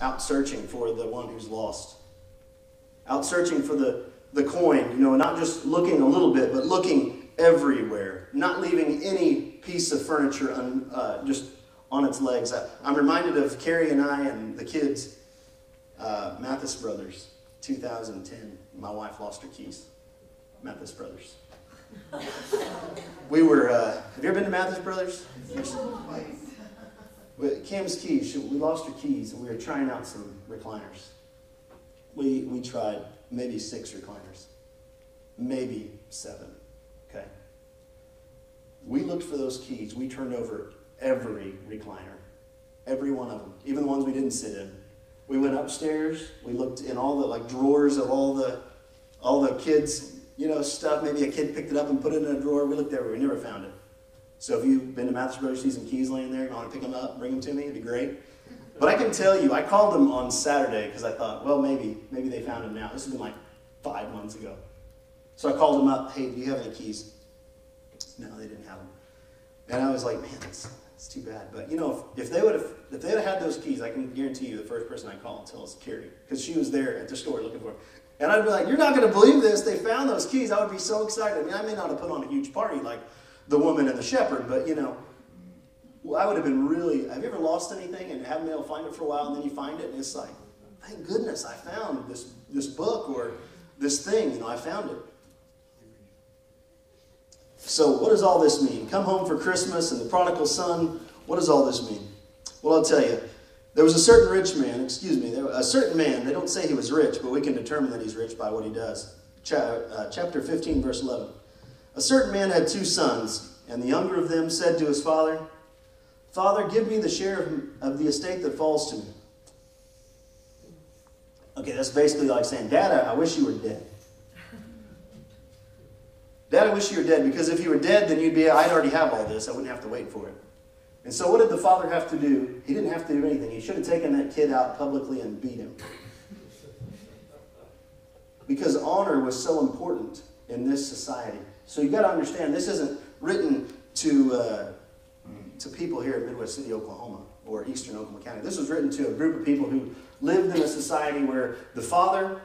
out searching for the one who's lost. Out searching for the coin, not just looking a little bit, but looking everywhere. Not leaving any piece of furniture just on its legs. I'm reminded of Carrie and I and the kids, Mathis Brothers, 2010. My wife lost her keys. Mathis Brothers. We were, have you ever been to Mathis Brothers? Cam's keys, we lost her keys, and we were trying out some recliners. We tried maybe 6 recliners, maybe 7, okay? We looked for those keys. We turned over every recliner, every one of them, even the ones we didn't sit in. We went upstairs. We looked in all the drawers of all the kids' stuff. Maybe a kid picked it up and put it in a drawer. We looked everywhere. We never found it. So if you've been to Mathis Brothers, see some keys laying there, you want to pick them up, bring them to me, it'd be great. But I can tell you, I called them on Saturday because I thought, well, maybe they found them now. This has been like 5 months ago. So I called them up, hey, do you have any keys? No, they didn't have them. And I was like, man, that's too bad. But if they would have had those keys, I can guarantee you the first person I called until it's Carrie, because she was there at the store looking for them. And I'd be like, you're not going to believe this. They found those keys. I would be so excited. I mean, I may not have put on a huge party like the woman and the shepherd, but I would have been really, have you ever lost anything and haven't been able to find it for a while, and then you find it and it's like, thank goodness I found this book or this thing, I found it. So what does all this mean? Come home for Christmas and the prodigal son, what does all this mean? Well, I'll tell you, there was a certain a certain man, they don't say he was rich, but we can determine that he's rich by what he does. Chapter 15, verse 11. A certain man had 2 sons, and the younger of them said to his father, Father, give me the share of the estate that falls to me. Okay, that's basically like saying, Dad, I wish you were dead. Dad, I wish you were dead, because if you were dead, then I'd already have all this. I wouldn't have to wait for it. And so what did the father have to do? He didn't have to do anything. He should have taken that kid out publicly and beat him. Because honor was so important in this society. So you've got to understand, this isn't written to people here in Midwest City, Oklahoma, or Eastern Oklahoma County. This was written to a group of people who lived in a society where the father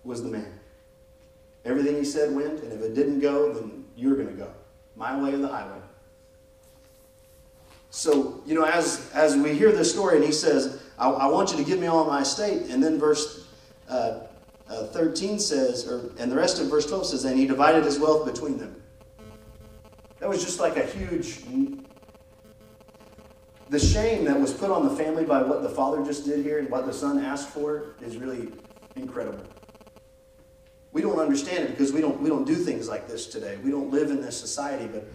was the man. Everything he said went, and if it didn't go, then you're going to go. My way or the highway. So, as we hear this story, and he says, I want you to give me all my estate, and then verse 13 says, and the rest of verse 12 says, and he divided his wealth between them. That was just like a huge... The shame that was put on the family by what the father just did here and what the son asked for is really incredible. We don't understand it because we don't do things like this today. We don't live in this society. But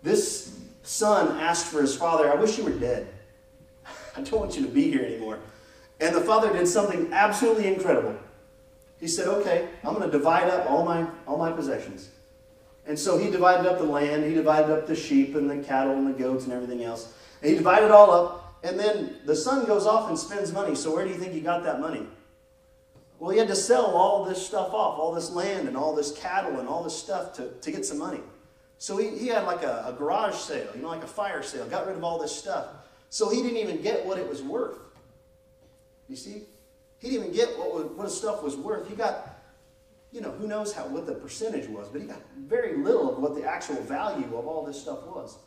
this son asked for his father, I wish you were dead. I don't want you to be here anymore. And the father did something absolutely incredible. He said, okay, I'm going to divide up all my possessions. And so he divided up the land. He divided up the sheep and the cattle and the goats and everything else. And he divided it all up. And then the son goes off and spends money. So where do you think he got that money? Well, he had to sell all this stuff off, all this land and all this cattle and all this stuff to get some money. So he had like a garage sale, like a fire sale, got rid of all this stuff. So he didn't even get what it was worth. You see? He didn't even get what his stuff was worth. He got, who knows what the percentage was, but he got very little of what the actual value of all this stuff was.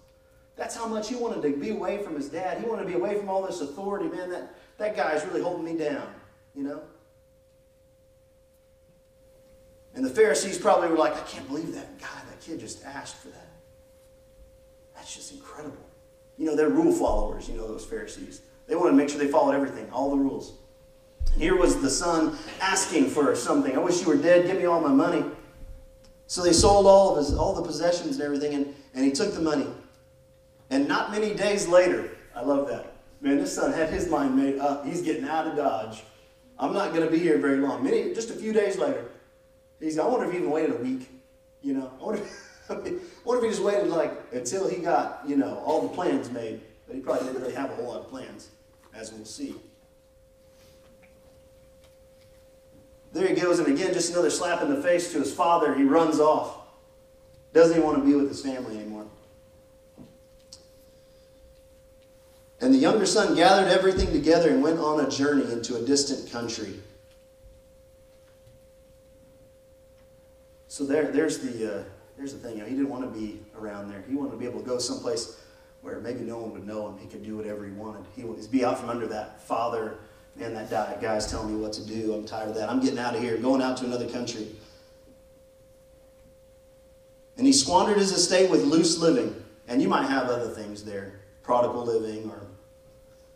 That's how much he wanted to be away from his dad. He wanted to be away from all this authority. Man, that guy's really holding me down, And the Pharisees probably were like, I can't believe that kid just asked for that. That's just incredible. They're rule followers, those Pharisees. They wanted to make sure they followed everything, all the rules. And here was the son asking for something. I wish you were dead. Give me all my money. So they sold all the possessions and everything, and he took the money. And not many days later, I love that. Man, this son had his mind made up. He's getting out of Dodge. I'm not going to be here very long. Just a few days later, I wonder if he even waited a week. I wonder if he just waited until he got, all the plans made. But he probably didn't really have a whole lot of plans, as we'll see. There he goes, and again, just another slap in the face to his father. He runs off. Doesn't even want to be with his family anymore. And the younger son gathered everything together and went on a journey into a distant country. So there's the thing. He didn't want to be around there. He wanted to be able to go someplace where maybe no one would know him. He could do whatever he wanted. He would be out from under that father, man, that guy's telling me what to do. I'm tired of that. I'm getting out of here, going out to another country. And he squandered his estate with loose living. And you might have other things there, prodigal living or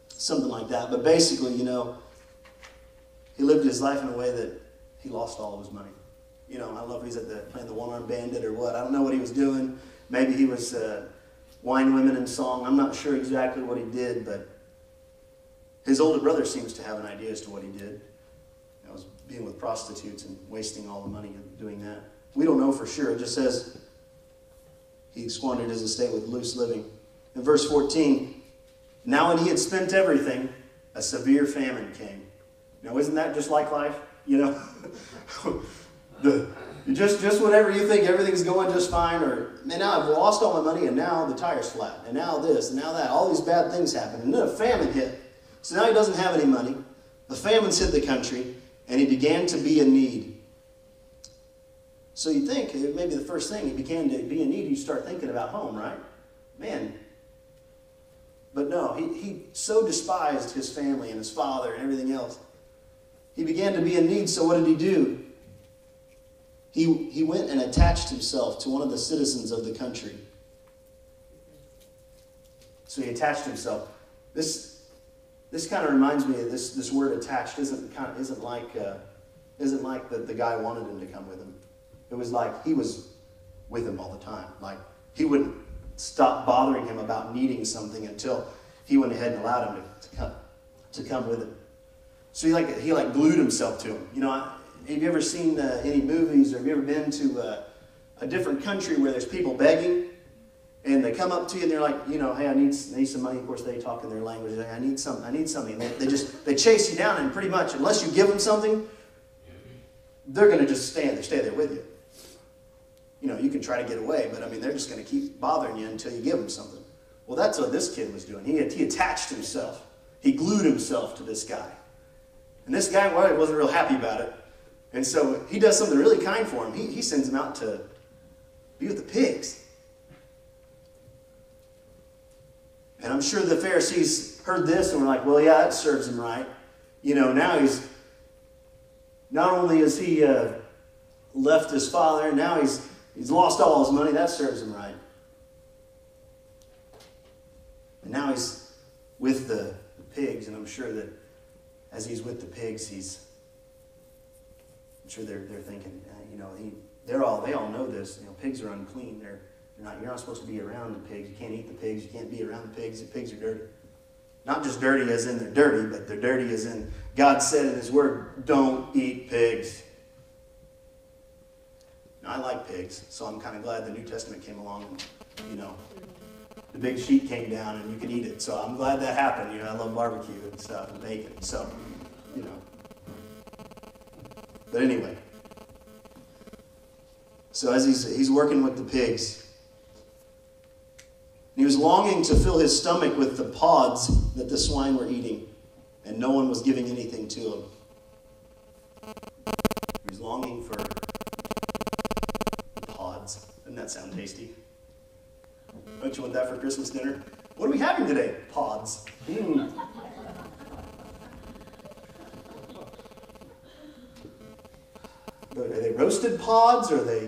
something like that. But basically, he lived his life in a way that he lost all of his money. I don't know if he's playing the one-armed bandit or what. I don't know what he was doing. Maybe he was wine, women, and song. I'm not sure exactly what he did, but his older brother seems to have an idea as to what he did. It was being with prostitutes and wasting all the money doing that. We don't know for sure. It just says he squandered his estate with loose living. In verse 14, now when he had spent everything, a severe famine came. Now, isn't that just like life? Just whenever you think everything's going just fine, or, man, now I've lost all my money, and now the tire's flat, and now this, and now that. All these bad things happen. And then a famine hit. So now he doesn't have any money. The famine's hit the country, and he began to be in need. So you think, maybe the first thing, he began to be in need, you start thinking about home, right? Man. But no, he so despised his family and his father and everything else. He began to be in need, so what did he do? He went and attached himself to one of the citizens of the country. So he attached himself. This kind of reminds me of this word attached isn't like the guy wanted him to come with him. It was like he was with him all the time. Like he wouldn't stop bothering him about needing something until he went ahead and allowed him to come with him. So he glued himself to him. Have you ever seen any movies, or have you ever been to a different country where there's people begging, and they come up to you and they're like, hey, I need some money. Of course, they talk in their language. Hey, I need something. And they chase you down, and pretty much, unless you give them something, they're going to just stay there with you. You can try to get away, but they're just going to keep bothering you until you give them something. Well, that's what this kid was doing. He attached himself. He glued himself to this guy. And this guy wasn't real happy about it. And so he does something really kind for him. He sends him out to be with the pigs. And I'm sure the Pharisees heard this and were like, well, yeah, that serves him right. Now he's, not only has he left his father, now he's lost all his money. That serves him right. And now he's with the pigs, and I'm sure that as he's with the pigs, I'm sure they're thinking, they all know this. Pigs are unclean. You're not supposed to be around the pigs. You can't eat the pigs. You can't be around the pigs. The pigs are dirty. Not just dirty as in they're dirty, but they're dirty as in God said in His Word, don't eat pigs. Now, I like pigs, so I'm kind of glad the New Testament came along and, the big sheet came down and you can eat it. So I'm glad that happened. I love barbecue and stuff and bacon. So, But anyway. So as he's working with the pigs, he was longing to fill his stomach with the pods that the swine were eating, and no one was giving anything to him. He was longing for the pods. Doesn't that sound tasty? Don't you want that for Christmas dinner? What are we having today? Pods. Are they roasted pods? Or are they,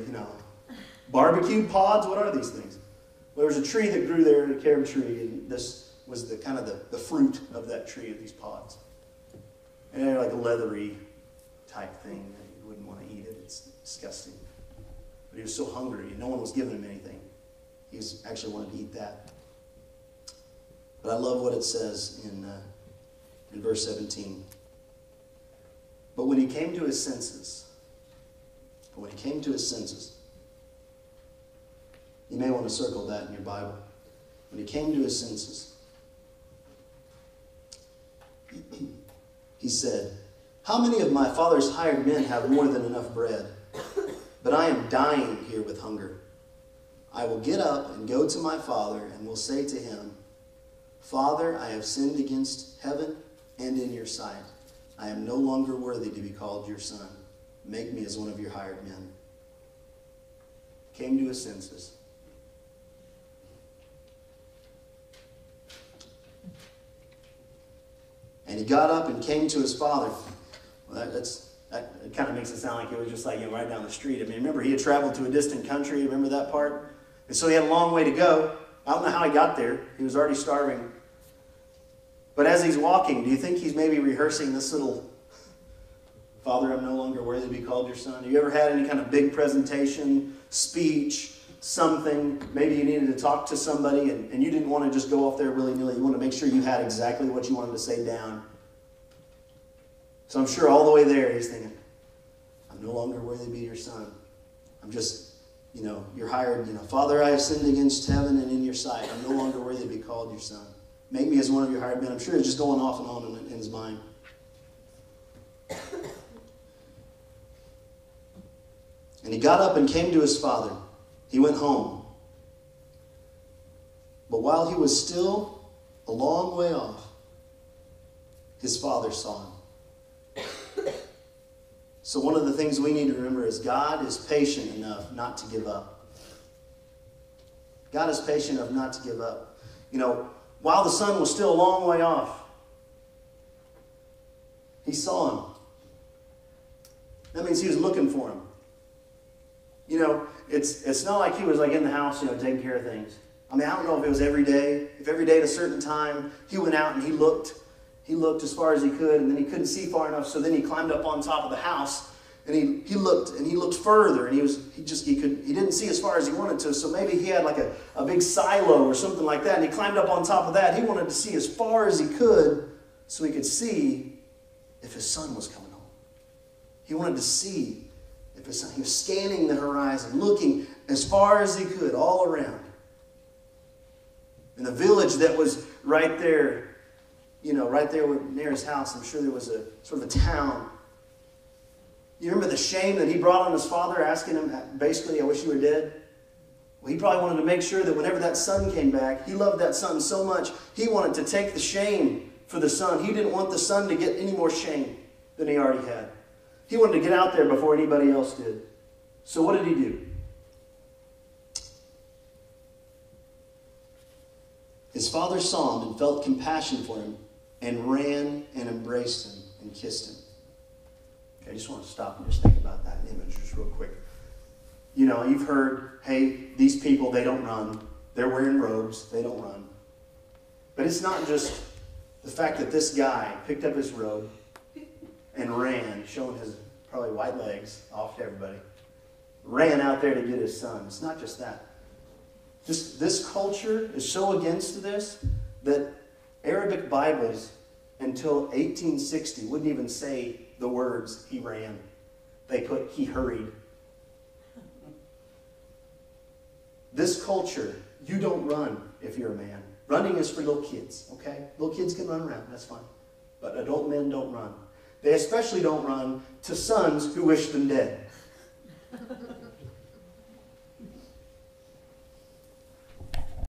barbecued pods? What are these things? Well, there was a tree that grew there, a carob tree, and this was the kind of the fruit of that tree, of these pods. And they're like a leathery type thing. You wouldn't want to eat it. It's disgusting. But he was so hungry, and no one was giving him anything. He actually wanted to eat that. But I love what it says in verse 17. But when he came to his senses, you may want to circle that in your Bible. When he came to his senses, he said, how many of my father's hired men have more than enough bread? But I am dying here with hunger. I will get up and go to my father and will say to him, Father, I have sinned against heaven and in your sight. I am no longer worthy to be called your son. Make me as one of your hired men. Came to his senses. And he got up and came to his father. Well, that kind of makes it sound like it was just like right down the street. I mean, remember, he had traveled to a distant country. Remember that part? And so he had a long way to go. I don't know how he got there. He was already starving. But as he's walking, do you think he's maybe rehearsing this little, Father, I'm no longer worthy to be called your son? Have you ever had any kind of big presentation, speech, something? Maybe you needed to talk to somebody and you didn't want to just go off there willy-nilly. You want to make sure you had exactly what you wanted to say down. So I'm sure all the way there he's thinking, I'm no longer worthy to be your son. I'm just, you're hired. Father, I have sinned against heaven and in your sight. I'm no longer worthy to be called your son. Make me as one of your hired men. I'm sure he's just going off and on in his mind. And he got up and came to his father. He went home. But while he was still a long way off, his father saw him. So one of the things we need to remember is God is patient enough not to give up. God is patient enough not to give up. While the son was still a long way off, he saw him. That means he was looking for him. It's not like he was like in the house, taking care of things. I mean, I don't know if it was every day. If every day at a certain time, he went out and he looked as far as he could, and then he couldn't see far enough, so then he climbed up on top of the house, and he looked further, and he didn't see as far as he wanted to, so maybe he had like a big silo or something like that, and he climbed up on top of that. He wanted to see as far as he could so he could see if his son was coming home. He wanted to see if his son, he was scanning the horizon, looking as far as he could all around. And the village that was right there, right there near his house, I'm sure there was a sort of a town. You remember the shame that he brought on his father, asking him, basically, I wish you were dead? Well, he probably wanted to make sure that whenever that son came back, he loved that son so much, he wanted to take the shame for the son. He didn't want the son to get any more shame than he already had. He wanted to get out there before anybody else did. So what did he do? His father saw him and felt compassion for him and ran and embraced him and kissed him. Okay, I just want to stop and just think about that image just real quick. You've heard, hey, these people, they don't run. They're wearing robes. They don't run. But it's not just the fact that this guy picked up his robe and ran, showing his probably white legs off to everybody, ran out there to get his son. It's not just that. Just this culture is so against this that Arabic Bibles until 1860 wouldn't even say the words he ran. They put he hurried. This culture, you don't run if you're a man. Running is for little kids, okay? Little kids can run around, that's fine. But adult men don't run. They especially don't run to sons who wish them dead.